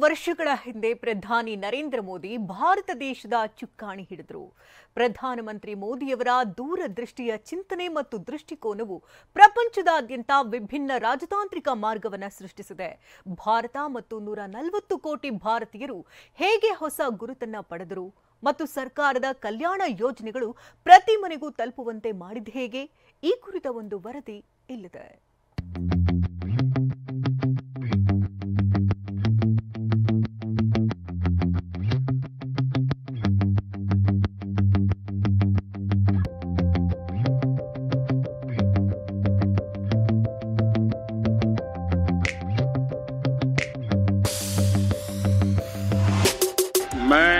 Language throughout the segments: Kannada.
ವರ್ಷಗಳ ಹಿಂದೆ ಪ್ರಧಾನಿ ನರೇಂದ್ರ ಮೋದಿ ಭಾರತ ದೇಶದ ಚುಕ್ಕಾಣಿ ಹಿಡಿದರು. ಪ್ರಧಾನಮಂತ್ರಿ ಮೋದಿಯವರ ದೂರದೃಷ್ಟಿಯ ಚಿಂತನೆ ಮತ್ತು ದೃಷ್ಟಿಕೋನವು ಪ್ರಪಂಚದಾದ್ಯಂತ ವಿಭಿನ್ನ ರಾಜತಾಂತ್ರಿಕ ಮಾರ್ಗವನ್ನು ಸೃಷ್ಟಿಸಿದೆ. ಭಾರತ ಮತ್ತು 140 ಕೋಟಿ ಭಾರತೀಯರು ಹೇಗೆ ಹೊಸ ಗುರುತನ್ನ ಪಡೆದರು ಮತ್ತು ಸರ್ಕಾರದ ಕಲ್ಯಾಣ ಯೋಜನೆಗಳು ಪ್ರತಿ ಮನೆಗೂ ತಲುಪುವಂತೆ ಮಾಡಿದ ಹೇಗೆ? ಈ ಕುರಿತ ಒಂದು ವರದಿ ಇಲ್ಲಿದೆ. मैं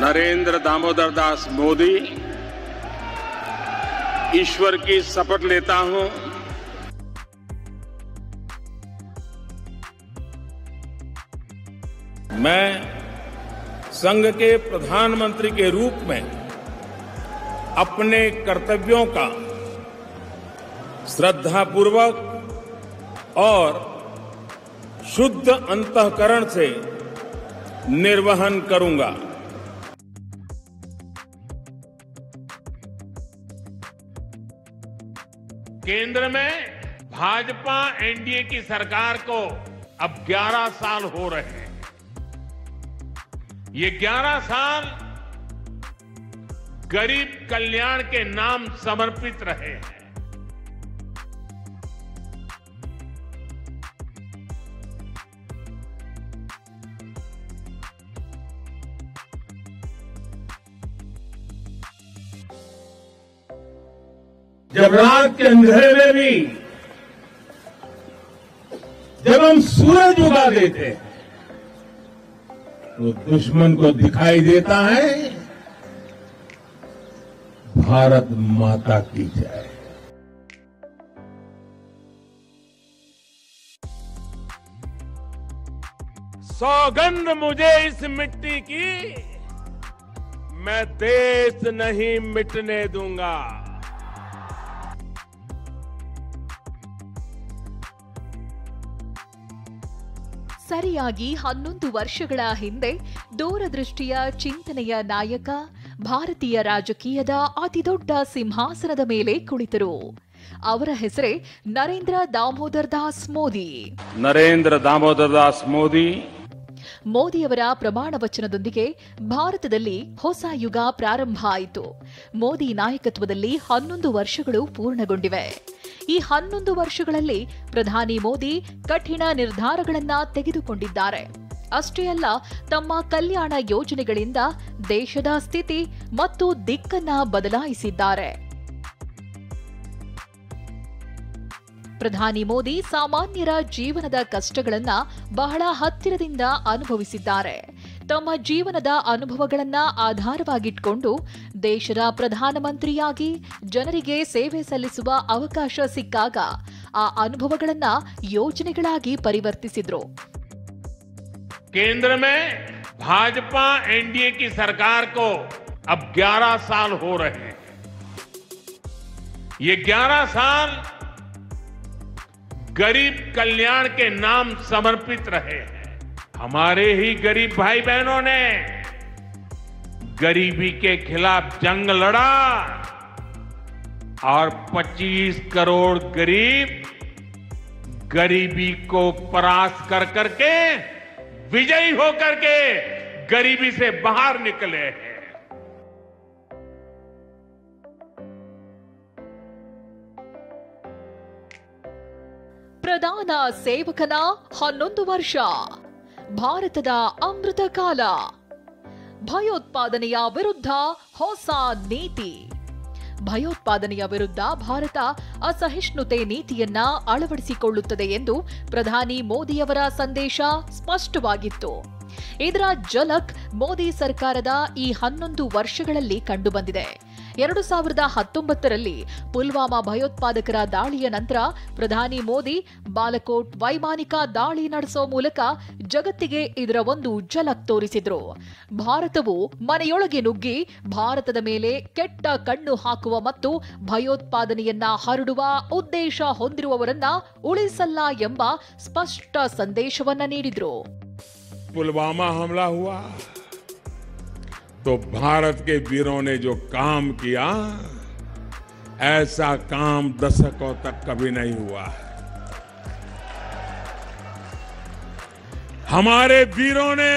नरेंद्र दामोदर दास मोदी ईश्वर की शपथ लेता हूं मैं संघ के प्रधानमंत्री के रूप में अपने कर्तव्यों का श्रद्धापूर्वक और शुद्ध अंतःकरण से निर्वहन करूंगा। केंद्र में भाजपा एनडीए की सरकार को अब 11 साल हो रहे हैं। ये 11 साल गरीब कल्याण के नाम समर्पित रहे हैं। जब रात के अंधेरे में भी जब हम सूरज उगा देते हैं तो दुश्मन को दिखाई देता है भारत माता की जय। सौगंध मुझे इस मिट्टी की, मैं देश नहीं मिटने दूंगा। ಸರಿಯಾಗಿ 11 ವರ್ಷಗಳ ಹಿಂದೆ ದೂರದೃಷ್ಟಿಯ ಚಿಂತನೆಯ ನಾಯಕ ಭಾರತೀಯ ರಾಜಕೀಯದ ಅತಿದೊಡ್ಡ ಸಿಂಹಾಸನದ ಮೇಲೆ ಕುಳಿತರು. ಅವರ ಹೆಸರೇ ನರೇಂದ್ರ ದಾಮೋದರ್ ದಾಸ್ ಮೋದಿ. ನರೇಂದ್ರ ದಾಮೋದರ್ ದಾಸ್ ಮೋದಿ ಮೋದಿಯವರ ಪ್ರಮಾಣ ವಚನದೊಂದಿಗೆ ಭಾರತದಲ್ಲಿ ಹೊಸ ಯುಗ ಪ್ರಾರಂಭ ಆಯಿತು. ಮೋದಿ ನಾಯಕತ್ವದಲ್ಲಿ 11 ವರ್ಷಗಳು ಪೂರ್ಣಗೊಂಡಿವೆ. ಈ 11 ವರ್ಷಗಳಲ್ಲಿ ಪ್ರಧಾನಿ ಮೋದಿ ಕಠಿಣ ನಿರ್ಧಾರಗಳನ್ನ ತೆಗೆದುಕೊಂಡಿದ್ದಾರೆ. ಅಷ್ಟೇ ಅಲ್ಲ, ತಮ್ಮ ಕಲ್ಯಾಣ ಯೋಜನೆಗಳಿಂದ ದೇಶದ ಸ್ಥಿತಿ ಮತ್ತು ದಿಕ್ಕನ್ನ ಬದಲಾಯಿಸಿದ್ದಾರೆ. ಪ್ರಧಾನಿ ಮೋದಿ ಸಾಮಾನ್ಯರ ಜೀವನದ ಕಷ್ಟಗಳನ್ನ ಬಹಳ ಹತ್ತಿರದಿಂದ ಅನುಭವಿಸಿದ್ದಾರೆ. ತಮ್ಮ ಜೀವನದ ಅನುಭವಗಳನ್ನ ಆಧಾರವಾಗಿಟ್ಕೊಂಡು ದೇಶದ ಪ್ರಧಾನಮಂತ್ರಿಯಾಗಿ ಜನರಿಗೆ ಸೇವೆ ಸಲ್ಲಿಸುವ ಅವಕಾಶ ಸಿಕ್ಕಾಗ ಆ ಅನುಭವಗಳನ್ನ ಯೋಜನೆಗಳಾಗಿ ಪರಿವರ್ತಿಸಿದ್ರು. केंद्र में भाजपा एनडीए की सरकार को अब 11 साल हो रहे हैं। ये 11 साल गरीब कल्याण के नाम समर्पित रहे हैं। हमारे ही गरीब भाई बहनों ने गरीबी के खिलाफ जंग लड़ा और 25 करोड़ गरीब गरीबी को परास्त कर करके विजयी होकर के गरीबी से बाहर निकले हैं। ಪ್ರಧಾನ ಸೇವಕನ 11 ವರ್ಷ, ಭಾರತದ ಅಮೃತ ಕಾಲ, ಭಯೋತ್ಪಾದನೆಯ ವಿರುದ್ಧ ಹೊಸ ನೀತಿ. ಭಯೋತ್ಪಾದನೆಯ ವಿರುದ್ಧ ಭಾರತ ಅಸಹಿಷ್ಣುತೆ ನೀತಿಯನ್ನ ಅಳವಡಿಸಿಕೊಳ್ಳುತ್ತದೆ ಎಂದು ಪ್ರಧಾನಿ ಮೋದಿಯವರ ಸಂದೇಶ ಸ್ಪಷ್ಟವಾಗಿತ್ತು. ಇದರ ಝಲಕ್ ಮೋದಿ ಸರ್ಕಾರದ ಈ 11 ವರ್ಷಗಳಲ್ಲಿ ಕಂಡುಬಂದಿದೆ. 2019ರಲ್ಲಿ ಪುಲ್ವಾಮಾ ಭಯೋತ್ಪಾದಕರ ದಾಳಿಯ ನಂತರ ಪ್ರಧಾನಿ ಮೋದಿ ಬಾಲಕೋಟ್ ವೈಮಾನಿಕ ದಾಳಿ ನಡೆಸೋ ಮೂಲಕ ಜಗತ್ತಿಗೆ ಇದರ ಒಂದು ಝಲಕ್ ತೋರಿಸಿದ್ರು. ಭಾರತವು ಮನೆಯೊಳಗೆ ನುಗ್ಗಿ ಭಾರತದ ಮೇಲೆ ಕೆಟ್ಟ ಕಣ್ಣು ಹಾಕುವ ಮತ್ತು ಭಯೋತ್ಪಾದನೆಯನ್ನ ಹರಡುವ ಉದ್ದೇಶ ಹೊಂದಿರುವವರನ್ನ ಉಳಿಸಲ್ಲ ಎಂಬ ಸ್ಪಷ್ಟ ಸಂದೇಶವನ್ನ ನೀಡಿದ್ರು. पुलवामा हमला हुआ तो भारत के वीरों ने जो काम किया, ऐसा काम दशकों तक कभी नहीं हुआ है। हमारे वीरों ने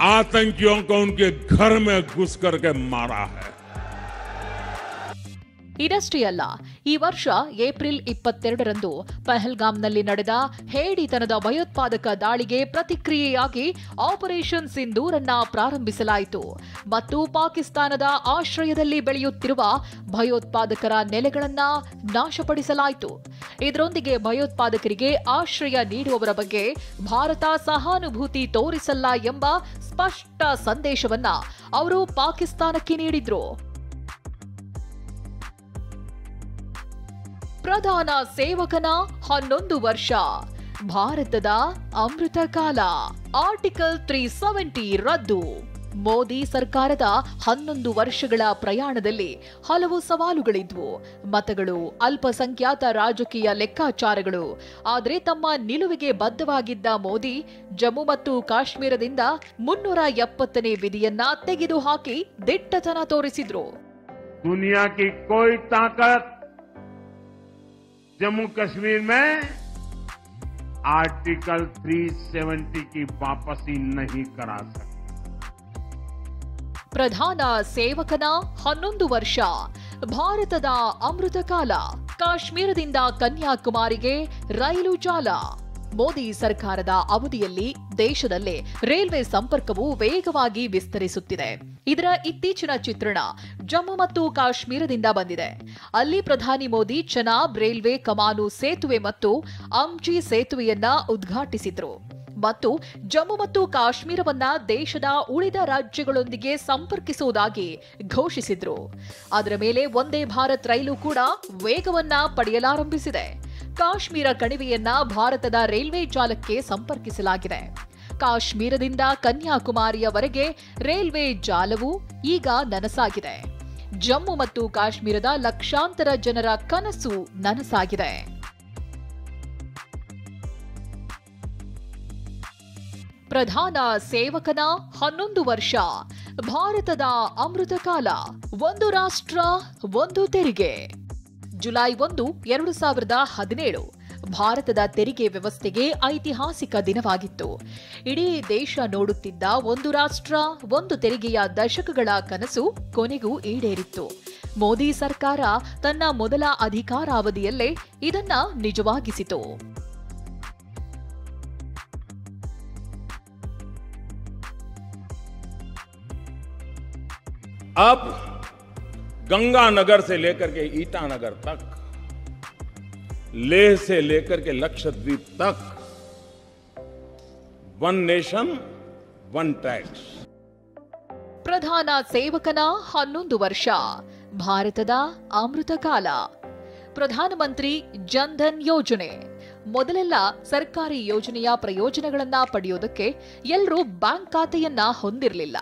आतंकियों को उनके घर में घुस करके मारा है। ಇದಷ್ಟೇ ಅಲ್ಲ, ಈ ವರ್ಷ ಏಪ್ರಿಲ್ 22ರಂದು ಪಹಲ್ಗಾಮ್ನಲ್ಲಿ ನಡೆದ ಹೇಡಿತನದ ಭಯೋತ್ಪಾದಕ ದಾಳಿಗೆ ಪ್ರತಿಕ್ರಿಯೆಯಾಗಿ ಆಪರೇಷನ್ ಸಿಂಧೂರನ್ನ ಪ್ರಾರಂಭಿಸಲಾಯಿತು ಮತ್ತು ಪಾಕಿಸ್ತಾನದ ಆಶ್ರಯದಲ್ಲಿ ಬೆಳೆಯುತ್ತಿರುವ ಭಯೋತ್ಪಾದಕರ ನೆಲೆಗಳನ್ನ ನಾಶಪಡಿಸಲಾಯಿತು. ಇದರೊಂದಿಗೆ ಭಯೋತ್ಪಾದಕರಿಗೆ ಆಶ್ರಯ ನೀಡುವವರ ಬಗ್ಗೆ ಭಾರತ ಸಹಾನುಭೂತಿ ತೋರಿಸಲ್ಲ ಎಂಬ ಸ್ಪಷ್ಟ ಸಂದೇಶವನ್ನ ಅವರು ಪಾಕಿಸ್ತಾನಕ್ಕೆ ನೀಡಿದ್ರು. ಪ್ರಧಾನ ಸೇವಕನ 11 ವರ್ಷ, ಭಾರತದ ಅಮೃತ ಕಾಲ. ಆರ್ಟಿಕಲ್ 370 ರದ್ದು. ಮೋದಿ ಸರ್ಕಾರದ 11 ವರ್ಷಗಳ ಪ್ರಯಾಣದಲ್ಲಿ ಹಲವು ಸವಾಲುಗಳಿದ್ವು. ಮತಗಳು, ಅಲ್ಪಸಂಖ್ಯಾತ ರಾಜಕೀಯ ಲೆಕ್ಕಾಚಾರಗಳು. ಆದರೆ ತಮ್ಮ ನಿಲುವಿಗೆ ಬದ್ಧವಾಗಿದ್ದ ಮೋದಿ ಜಮ್ಮು ಮತ್ತು ಕಾಶ್ಮೀರದಿಂದ 370ನೇ ವಿಧಿಯನ್ನ ತೆಗೆದುಹಾಕಿ ದಿಟ್ಟತನ ತೋರಿಸಿದ್ರು. दुनिया की कोई ताकत जम्मू कश्मीर में आर्टिकल 370 की वापसी नहीं करा सकती. ಪ್ರಧಾನ ಸೇವಕನ 11 ವರ್ಷ, ಭಾರತದ ಅಮೃತ ಕಾಲ. ಕಾಶ್ಮೀರದಿಂದ ಕನ್ಯಾಕುಮಾರಿಗೆ ರೈಲು ಜಾಲ. ಮೋದಿ ಸರ್ಕಾರದ ಅವಧಿಯಲ್ಲಿ ದೇಶದಲ್ಲೇ ರೈಲ್ವೆ ಸಂಪರ್ಕವು ವೇಗವಾಗಿ ವಿಸ್ತರಿಸುತ್ತಿದೆ. ಇದರ ಇತ್ತೀಚಿನ ಚಿತ್ರಣ ಜಮ್ಮು ಮತ್ತು ಕಾಶ್ಮೀರದಿಂದ ಬಂದಿದೆ. ಅಲ್ಲಿ ಪ್ರಧಾನಿ ಮೋದಿ ಚೆನಾಬ್ ರೈಲ್ವೆ ಕಮಾನು ಸೇತುವೆ ಮತ್ತು ಅಂಜಿ ಸೇತುವೆಯನ್ನ ಉದ್ಘಾಟಿಸಿದ್ರು ಮತ್ತು ಜಮ್ಮು ಮತ್ತು ಕಾಶ್ಮೀರವನ್ನ ದೇಶದ ಉಳಿದ ರಾಜ್ಯಗಳೊಂದಿಗೆ ಸಂಪರ್ಕಿಸುವುದಾಗಿ ಘೋಷಿಸಿದ್ರು. ಅದರ ಮೇಲೆ ವಂದೇ ಭಾರತ್ ರೈಲು ಕೂಡ ವೇಗವನ್ನ ಪಡೆಯಲಾರಂಭಿಸಿದೆ. ಕಾಶ್ಮೀರ ಕಣಿವೆಯನ್ನ ಭಾರತದ ರೈಲ್ವೆ ಜಾಲಕ್ಕೆ ಸಂಪರ್ಕಿಸಲಾಗಿದೆ. ಕಾಶ್ಮೀರದಿಂದ ಕನ್ಯಾಕುಮಾರಿಯವರೆಗೆ ರೈಲ್ವೆ ಜಾಲವು ಈಗ ನನಸಾಗಿದೆ. ಜಮ್ಮು ಮತ್ತು ಕಾಶ್ಮೀರದ ಲಕ್ಷಾಂತರ ಜನರ ಕನಸು ನನಸಾಗಿದೆ. ಪ್ರಧಾನ ಸೇವಕನ 11 ವರ್ಷ, ಭಾರತದ ಅಮೃತ ಕಾಲ. ಒಂದು ರಾಷ್ಟ್ರ, ಒಂದು ತೆರಿಗೆ. ಜುಲೈ 1, 2017 ಭಾರತದ ತೆರಿಗೆ ವ್ಯವಸ್ಥೆಗೆ ಐತಿಹಾಸಿಕ ದಿನವಾಗಿತ್ತು. ಇಡೀ ದೇಶ ನೋಡುತ್ತಿದ್ದ ಒಂದು ರಾಷ್ಟ್ರ, ಒಂದು ತೆರಿಗೆಯ ದಶಕಗಳ ಕನಸು ಕೊನೆಗೂ ಈಡೇರಿತ್ತು. ಮೋದಿ ಸರ್ಕಾರ ತನ್ನ ಮೊದಲ ಅಧಿಕಾರಾವಧಿಯಲ್ಲೇ ಇದನ್ನ ನಿಜವಾಗಿಸಿತು. अब गंगानगर से लेकर के ईटानगर तक, लेह से लेकर के लक्षद्वीप तक, वन नेशन वन टैक्स. ಪ್ರಧಾನ ಸೇವಕನ 11 ವರ್ಷ, ಭಾರತದ ಅಮೃತ ಕಾಲ. ಪ್ರಧಾನಮಂತ್ರಿ ಜನ್ಧನ್ ಯೋಜನೆ. ಮೊದಲೆಲ್ಲ ಸರ್ಕಾರಿ ಯೋಜನೆಯ ಪ್ರಯೋಜನಗಳನ್ನ ಪಡೆಯೋದಕ್ಕೆ ಎಲ್ಲರೂ ಬ್ಯಾಂಕ್ ಖಾತೆಯನ್ನ ಹೊಂದಿರಲಿಲ್ಲ.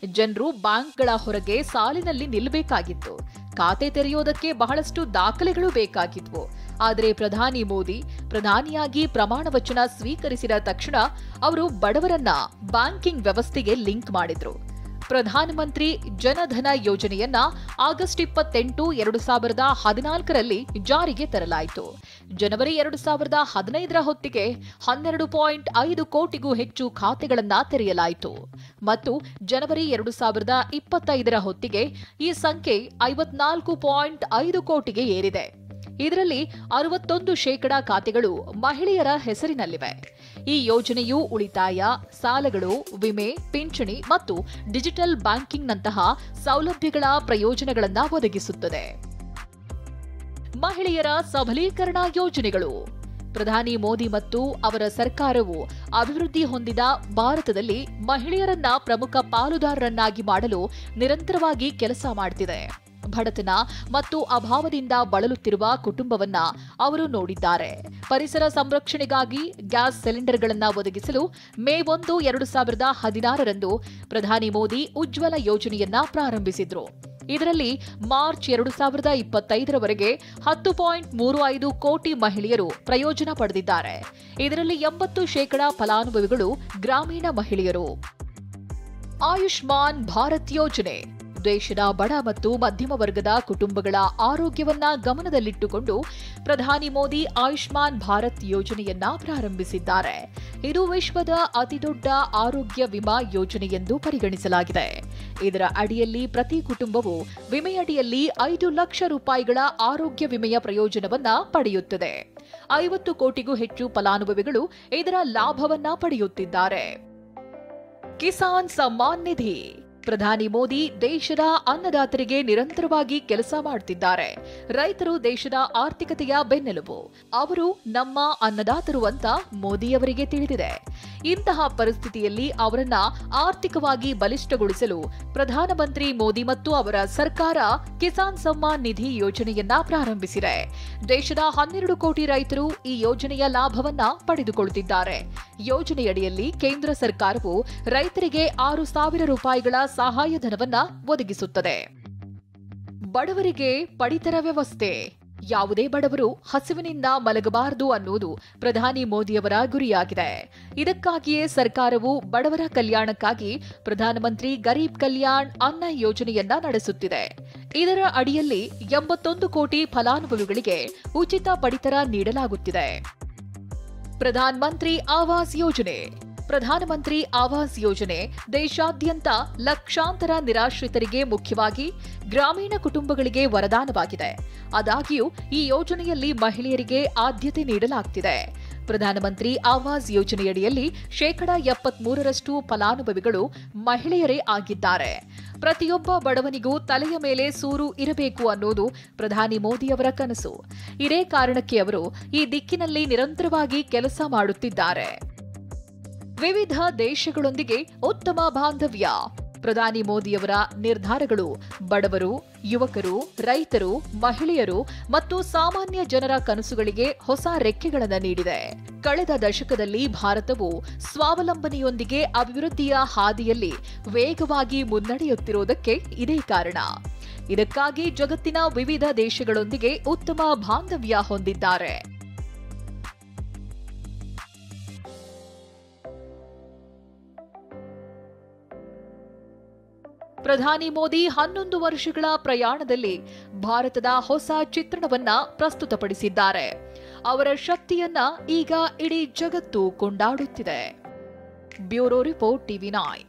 ಜನರು ಬ್ಯಾಂಕ್ಗಳ ಹೊರಗೆ ಸಾಲಿನಲ್ಲಿ ನಿಲ್ಲಬೇಕಾಗಿತ್ತು. ಖಾತೆ ತೆರೆಯೋದಕ್ಕೆ ಬಹಳಷ್ಟು ದಾಖಲೆಗಳು ಬೇಕಾಗಿದ್ವು. ಆದರೆ ಪ್ರಧಾನಿ ಮೋದಿ ಪ್ರಧಾನಿಯಾಗಿ ಪ್ರಮಾಣ ವಚನ ಸ್ವೀಕರಿಸಿದ ತಕ್ಷಣ ಅವರು ಬಡವರನ್ನ ಬ್ಯಾಂಕಿಂಗ್ ವ್ಯವಸ್ಥೆಗೆ ಲಿಂಕ್ ಮಾಡಿದ್ರು. ಪ್ರಧಾನಮಂತ್ರಿ ಜನಧನ ಯೋಜನೆಯನ್ನ ಆಗಸ್ಟ್ 28, 2014ರಲ್ಲಿ ಜಾರಿಗೆ ತರಲಾಯಿತು. ಜನವರಿ 2015ರ ಹೊತ್ತಿಗೆ 12.5 ಕೋಟಿಗೂ ಹೆಚ್ಚು ಖಾತೆಗಳನ್ನ ತೆರೆಯಲಾಯಿತು ಮತ್ತು ಜನವರಿ 2025ರ ಹೊತ್ತಿಗೆ ಈ ಸಂಖ್ಯೆ 54.5 ಕೋಟಿಗೆ ಏರಿದೆ. ಇದರಲ್ಲಿ 61% ಖಾತೆಗಳು ಮಹಿಳೆಯರ ಹೆಸರಿನಲ್ಲಿವೆ. ಈ ಯೋಜನೆಯು ಉಳಿತಾಯ, ಸಾಲಗಳು, ವಿಮೆ, ಪಿಂಚಣಿ ಮತ್ತು ಡಿಜಿಟಲ್ ಬ್ಯಾಂಕಿಂಗ್ನಂತಹ ಸೌಲಭ್ಯಗಳ ಪ್ರಯೋಜನಗಳನ್ನು ಒದಗಿಸುತ್ತದೆ. ಮಹಿಳೆಯರ ಸಬಲೀಕರಣ ಯೋಜನೆಗಳು. ಪ್ರಧಾನಿ ಮೋದಿ ಮತ್ತು ಅವರ ಸರ್ಕಾರವು ಅಭಿವೃದ್ಧಿ ಹೊಂದಿದ ಭಾರತದಲ್ಲಿ ಮಹಿಳೆಯರನ್ನ ಪ್ರಮುಖ ಪಾಲುದಾರರನ್ನಾಗಿ ಮಾಡಲು ನಿರಂತರವಾಗಿ ಕೆಲಸ ಮಾಡುತ್ತಿದೆ. ಬಡತನ ಮತ್ತು ಅಭಾವದಿಂದ ಬಳಲುತ್ತಿರುವ ಕುಟುಂಬವನ್ನ ಅವರು ನೋಡಿದ್ದಾರೆ. ಪರಿಸರ ಸಂರಕ್ಷಣೆಗಾಗಿ ಗ್ಯಾಸ್ ಸಿಲಿಂಡರ್ಗಳನ್ನು ಒದಗಿಸಲು ಮೇ 1, 2016ರಂದು ಪ್ರಧಾನಿ ಮೋದಿ ಉಜ್ವಲ ಯೋಜನೆಯನ್ನ ಪ್ರಾರಂಭಿಸಿದ್ರು. ಇದರಲ್ಲಿ ಮಾರ್ಚ್ 2025ರವರೆಗೆ 10.35 ಕೋಟಿ ಮಹಿಳೆಯರು ಪ್ರಯೋಜನ ಪಡೆದಿದ್ದಾರೆ. ಇದರಲ್ಲಿ 80% ಫಲಾನುಭವಿಗಳು ಗ್ರಾಮೀಣ ಮಹಿಳೆಯರು. ಆಯುಷ್ಮಾನ್ ಭಾರತ್ ಯೋಜನೆ ದೇಶದ ಬಡ ಮತ್ತು ಮಧ್ಯಮ ವರ್ಗದ ಕುಟುಂಬಗಳ ಆರೋಗ್ಯವನ್ನ ಗಮನದಲ್ಲಿಟ್ಟುಕೊಂಡು ಪ್ರಧಾನಿ ಮೋದಿ ಆಯುಷ್ಮಾನ್ ಭಾರತ್ ಯೋಜನೆಯನ್ನ ಪ್ರಾರಂಭಿಸಿದ್ದಾರೆ. ಇದು ವಿಶ್ವದ ಅತಿದೊಡ್ಡ ಆರೋಗ್ಯ ವಿಮಾ ಯೋಜನೆ ಎಂದು ಪರಿಗಣಿಸಲಾಗಿದೆ. ಇದರ ಅಡಿಯಲ್ಲಿ ಪ್ರತಿ ಕುಟುಂಬವು ವಿಮೆಯಡಿಯಲ್ಲಿ 5 ಲಕ್ಷ ರೂಪಾಯಿಗಳ ಆರೋಗ್ಯ ವಿಮೆಯ ಪ್ರಯೋಜನವನ್ನ ಪಡೆಯುತ್ತದೆ. 50 ಕೋಟಿಗೂ ಹೆಚ್ಚು ಫಲಾನುಭವಿಗಳು ಇದರ ಲಾಭವನ್ನ ಪಡೆಯುತ್ತಿದ್ದಾರೆ. ಕಿಸಾನ್ ಸಮ್ಮಾನ್ ನಿಧಿ ಪ್ರಧಾನಿ ಮೋದಿ ದೇಶದ ಅನ್ನದಾತರಿಗೆ ನಿರಂತರವಾಗಿ ಕೆಲಸ ಮಾಡುತ್ತಿದ್ದಾರೆ. ರೈತರು ದೇಶದ ಆರ್ಥಿಕತೆಯ ಬೆನ್ನೆಲುಬು. ಅವರು ನಮ್ಮ ಅನ್ನದಾತರು ಅಂತ ಮೋದಿಯವರಿಗೆ ತಿಳಿದಿದೆ. ಇಂತಹ ಪರಿಸ್ಥಿತಿಯಲ್ಲಿ ಅವರನ್ನ ಆರ್ಥಿಕವಾಗಿ ಬಲಿಷ್ಠಗೊಳಿಸಲು ಪ್ರಧಾನಮಂತ್ರಿ ಮೋದಿ ಮತ್ತು ಅವರ ಸರ್ಕಾರ ಕಿಸಾನ್ ಸಮ್ಮಾನ್ ನಿಧಿ ಯೋಜನೆಯನ್ನ ಪ್ರಾರಂಭಿಸಿದೆ. ದೇಶದ 12 ಕೋಟಿ ರೈತರು ಈ ಯೋಜನೆಯ ಲಾಭವನ್ನ ಪಡೆದುಕೊಳ್ಳುತ್ತಿದ್ದಾರೆ. ಯೋಜನೆಯಡಿಯಲ್ಲಿ ಕೇಂದ್ರ ಸರ್ಕಾರವು ರೈತರಿಗೆ 6,000 ರೂಪಾಯಿಗಳ ಸಹಾಯಧನವನ್ನ ಒದಗಿಸುತ್ತದೆ. ಬಡವರಿಗೆ ಪಡಿತರ ವ್ಯವಸ್ಥೆ ಯಾವುದೇ ಬಡವರು ಹಸಿವಿನಿಂದ ಮಲಗಬಾರದು ಅನ್ನುವುದು ಪ್ರಧಾನಿ ಮೋದಿಯವರ ಗುರಿಯಾಗಿದೆ. ಇದಕ್ಕಾಗಿಯೇ ಸರ್ಕಾರವು ಬಡವರ ಕಲ್ಯಾಣಕ್ಕಾಗಿ ಪ್ರಧಾನಮಂತ್ರಿ ಗರೀಬ್ ಕಲ್ಯಾಣ್ ಅನ್ನ ಯೋಜನೆಯನ್ನ ನಡೆಸುತ್ತಿದೆ. ಇದರ ಅಡಿಯಲ್ಲಿ 81 ಕೋಟಿ ಫಲಾನುಭವಿಗಳಿಗೆ ಉಚಿತ ಪಡಿತರ ನೀಡಲಾಗುತ್ತಿದೆ. ಪ್ರಧಾನಮಂತ್ರಿ ಆವಾಸ್ ಯೋಜನೆ ಪ್ರಧಾನಮಂತ್ರಿ ಆವಾಸ್ ಯೋಜನೆ ದೇಶಾದ್ಯಂತ ಲಕ್ಷಾಂತರ ನಿರಾಶ್ರಿತರಿಗೆ, ಮುಖ್ಯವಾಗಿ ಗ್ರಾಮೀಣ ಕುಟುಂಬಗಳಿಗೆ ವರದಾನವಾಗಿದೆ. ಆದಾಗ್ಯೂ ಈ ಯೋಜನೆಯಲ್ಲಿ ಮಹಿಳೆಯರಿಗೆ ಆದ್ಯತೆ ನೀಡಲಾಗುತ್ತಿದೆ. ಪ್ರಧಾನಮಂತ್ರಿ ಆವಾಸ್ ಯೋಜನೆಯಡಿಯಲ್ಲಿ 73% ಫಲಾನುಭವಿಗಳು ಮಹಿಳೆಯರೇ ಆಗಿದ್ದಾರೆ. ಪ್ರತಿಯೊಬ್ಬ ಬಡವನಿಗೂ ತಲೆಯ ಮೇಲೆ ಸೂರು ಇರಬೇಕು ಅನ್ನೋದು ಪ್ರಧಾನಿ ಮೋದಿಯವರ ಕನಸು. ಇದೇ ಕಾರಣಕ್ಕೆ ಅವರು ಈ ದಿಕ್ಕಿನಲ್ಲಿ ನಿರಂತರವಾಗಿ ಕೆಲಸ ಮಾಡುತ್ತಿದ್ದಾರೆ. ವಿವಿಧ ದೇಶಗಳೊಂದಿಗೆ ಉತ್ತಮ ಬಾಂಧವ್ಯ ಪ್ರಧಾನಿ ಮೋದಿಯವರ ನಿರ್ಧಾರಗಳು ಬಡವರು, ಯುವಕರು, ರೈತರು, ಮಹಿಳೆಯರು ಮತ್ತು ಸಾಮಾನ್ಯ ಜನರ ಕನಸುಗಳಿಗೆ ಹೊಸ ರೆಕ್ಕೆಗಳನ್ನು ನೀಡಿದೆ. ಕಳೆದ ದಶಕದಲ್ಲಿ ಭಾರತವು ಸ್ವಾವಲಂಬನೆಯೊಂದಿಗೆ ಅಭಿವೃದ್ಧಿಯ ಹಾದಿಯಲ್ಲಿ ವೇಗವಾಗಿ ಮುನ್ನಡೆಯುತ್ತಿರುವುದಕ್ಕೆ ಇದೇ ಕಾರಣ. ಇದಕ್ಕಾಗಿ ಜಗತ್ತಿನ ವಿವಿಧ ದೇಶಗಳೊಂದಿಗೆ ಉತ್ತಮ ಬಾಂಧವ್ಯ ಹೊಂದಿದ್ದಾರೆ. ಪ್ರಧಾನಿ ಮೋದಿ 11 ವರ್ಷಗಳ ಪ್ರಯಾಣದಲ್ಲಿ ಭಾರತದ ಹೊಸ ಚಿತ್ರಣವನ್ನ ಪ್ರಸ್ತುತಪಡಿಸಿದ್ದಾರೆ. ಅವರ ಶಕ್ತಿಯನ್ನ ಈಗ ಇಡೀ ಜಗತ್ತು ಕೊಂಡಾಡುತ್ತಿದೆ. Bureau report TV9.